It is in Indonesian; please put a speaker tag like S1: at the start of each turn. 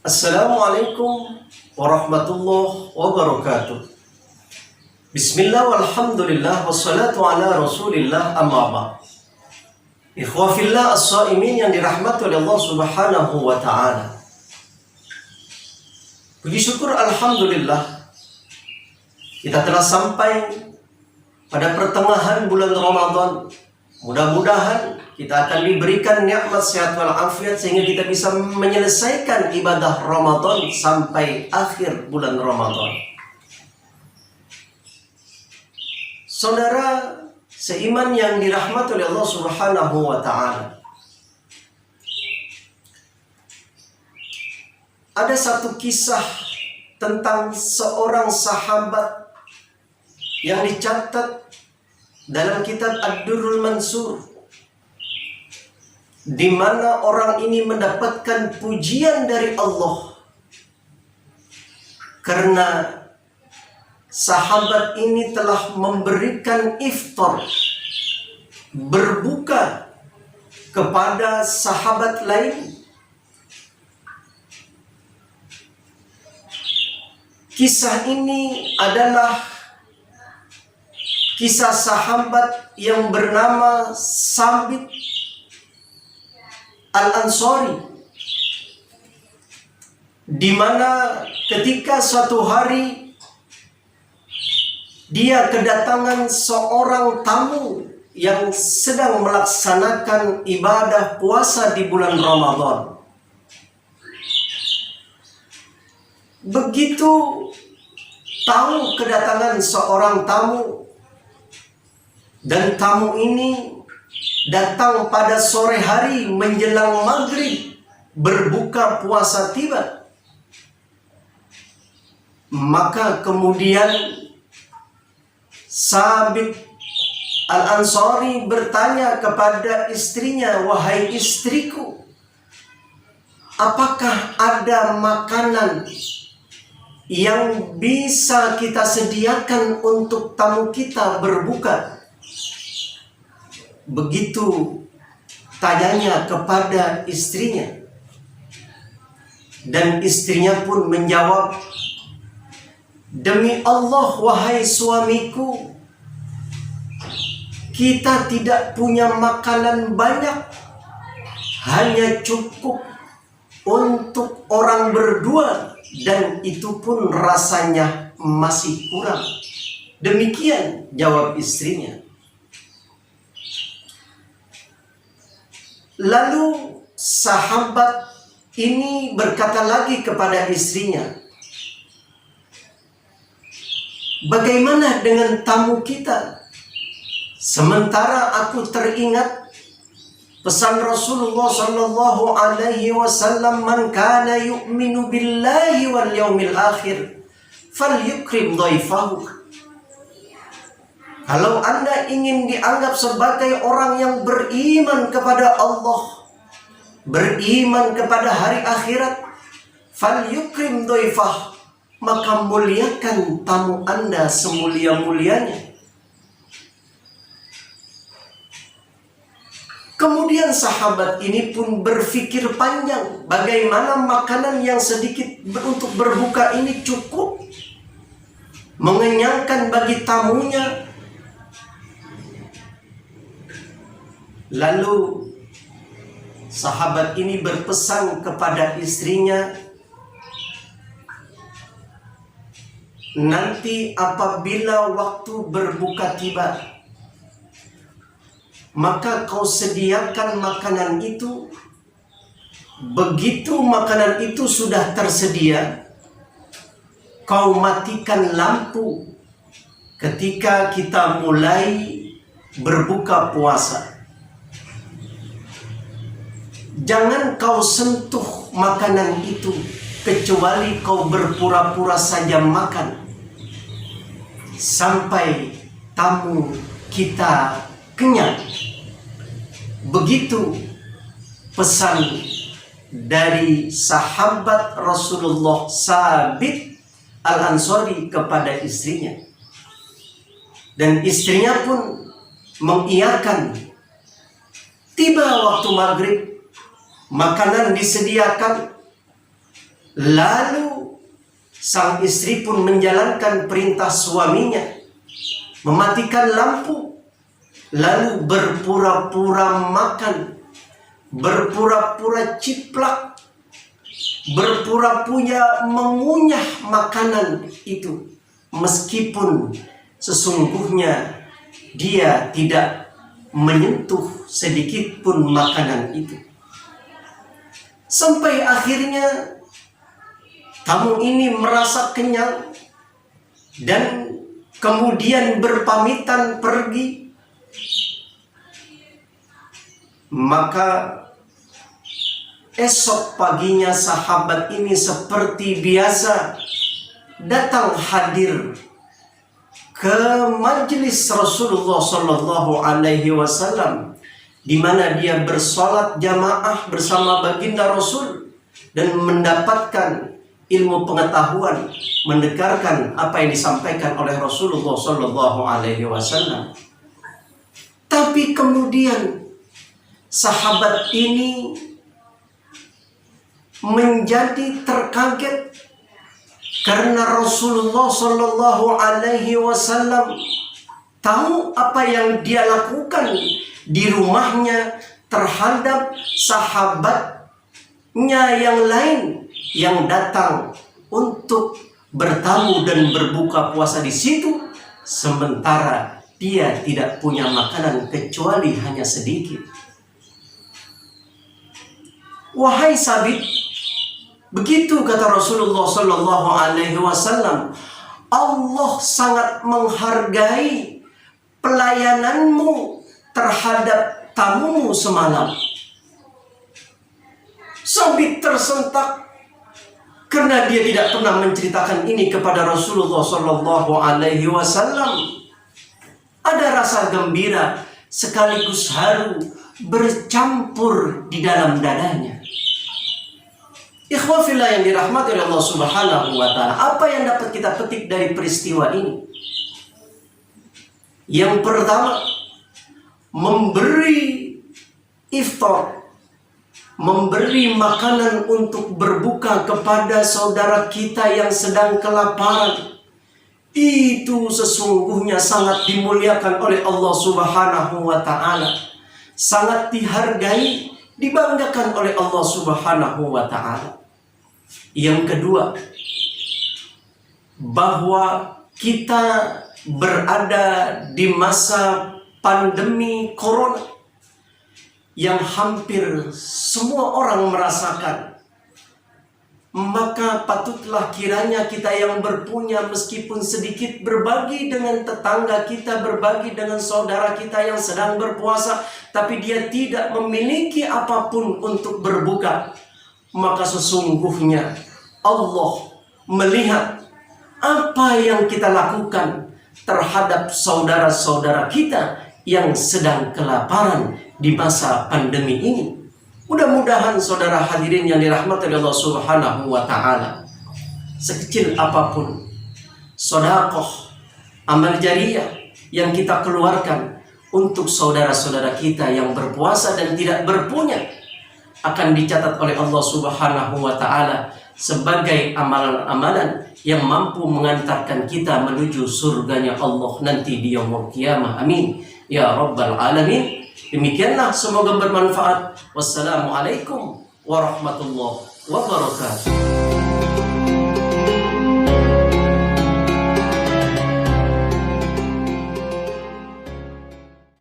S1: Assalamualaikum warahmatullahi wabarakatuh. Bismillah walhamdulillah wassalatu ala rasulillah amma ba'd. Ikhwafillah as-saimin yang dirahmati oleh Allah subhanahu wa ta'ala. Puji syukur alhamdulillah, kita telah sampai pada pertengahan bulan Ramadan. Mudah-mudahan kita akan diberikan nikmat sehat walafiat sehingga kita bisa menyelesaikan ibadah Ramadan sampai akhir bulan Ramadan. Saudara seiman yang dirahmati oleh Allah Subhanahu wa ta'ala, ada satu kisah tentang seorang sahabat yang dicatat dalam kitab Ad-Durrul Mansur, di mana orang ini mendapatkan pujian dari Allah karena sahabat ini telah memberikan iftar, berbuka kepada sahabat lain. Kisah ini adalah kisah sahabat yang bernama Sabit Al-Ansari, di mana ketika suatu hari dia kedatangan seorang tamu yang sedang melaksanakan ibadah puasa di bulan Ramadan. Begitu tahu kedatangan seorang tamu, dan tamu ini datang pada sore hari menjelang maghrib, berbuka puasa tiba, maka kemudian Sabit Al-Ansari bertanya kepada istrinya, "Wahai istriku, apakah ada makanan yang bisa kita sediakan untuk tamu kita berbuka?" Begitu tanyanya kepada istrinya, dan istrinya pun menjawab, "Demi Allah, wahai suamiku, kita tidak punya makanan banyak, hanya cukup untuk orang berdua, dan itu pun rasanya masih kurang." Demikian jawab istrinya. Lalu sahabat ini berkata lagi kepada istrinya, "Bagaimana dengan tamu kita? Sementara aku teringat pesan Rasulullah sallallahu alaihi wasallam, man kana yu'minu billahi wal yaumil akhir falyukrim dhaifahu." Kalau Anda ingin dianggap sebagai orang yang beriman kepada Allah, beriman kepada hari akhirat, falyukrim dhaifah, maka muliakan tamu Anda semulia-mulianya. Kemudian sahabat ini pun berpikir panjang, bagaimana makanan yang sedikit untuk berbuka ini cukup mengenyangkan bagi tamunya. Lalu sahabat ini berpesan kepada istrinya, "Nanti apabila waktu berbuka tiba, maka kau sediakan makanan itu. Begitu makanan itu sudah tersedia, kau matikan lampu ketika kita mulai berbuka puasa. Jangan kau sentuh makanan itu kecuali kau berpura-pura saja makan sampai tamu kita kenyang." Begitu pesan dari sahabat Rasulullah Sabit Al-Ansari kepada istrinya. Dan istrinya pun mengiyakan. Tiba waktu maghrib, makanan disediakan, Lalu sang istri pun menjalankan perintah suaminya, mematikan lampu, lalu berpura-pura makan, berpura-pura ciplak, berpura-pura mengunyah makanan itu, meskipun sesungguhnya dia tidak menyentuh sedikit pun makanan itu. Sampai akhirnya tamu ini merasa kenyang dan kemudian berpamitan pergi. Maka esok paginya sahabat ini seperti biasa datang hadir ke majelis Rasulullah Shallallahu Alaihi Wasallam, di mana dia bersolat jamaah bersama baginda Rasul dan mendapatkan ilmu pengetahuan, mendengarkan apa yang disampaikan oleh Rasulullah Shallallahu Alaihi Wasallam. Tapi kemudian sahabat ini menjadi terkaget karena Rasulullah Shallallahu Alaihi Wasallam tahu apa yang dia lakukan di rumahnya terhadap sahabatnya yang lain yang datang untuk bertamu dan berbuka puasa di situ, sementara dia tidak punya makanan kecuali hanya sedikit. Wahai Sabit, begitu kata Rasulullah Shallallahu Alaihi Wasallam, Allah sangat menghargai pelayananmu terhadap tamumu semalam. Sabit tersentak karena dia tidak pernah menceritakan ini kepada Rasulullah Shallallahu Alaihi Wasallam. Ada rasa gembira sekaligus haru bercampur di dalam dadanya. Ikhwafillah yang dirahmati oleh Allah Subhanahu wa Ta'ala, apa yang dapat kita petik dari peristiwa ini? Yang pertama, memberi iftar, memberi makanan untuk berbuka kepada saudara kita yang sedang kelaparan, itu sesungguhnya sangat dimuliakan oleh Allah Subhanahu wa Ta'ala, sangat dihargai, dibanggakan oleh Allah Subhanahu wa Ta'ala. Yang kedua, bahwa kita berada di masa pandemi corona yang hampir semua orang merasakan, maka patutlah kiranya kita yang berpunya meskipun sedikit berbagi dengan tetangga kita, berbagi dengan saudara kita yang sedang berpuasa, tapi dia tidak memiliki apapun untuk berbuka. Maka sesungguhnya Allah melihat apa yang kita lakukan terhadap saudara-saudara kita yang sedang kelaparan di masa pandemi ini. Mudah-mudahan saudara hadirin yang dirahmati Allah Subhanahu wa Ta'ala, sekecil apapun sedekah, amal jariah yang kita keluarkan untuk saudara-saudara kita yang berpuasa dan tidak berpunya, akan dicatat oleh Allah Subhanahu wa Ta'ala sebagai amalan-amalan yang mampu mengantarkan kita menuju surganya Allah nanti di yaumul qiyamah. Amin ya rabbal alamin. Demikianlah, semoga bermanfaat. Wassalamualaikum warahmatullahi wabarakatuh.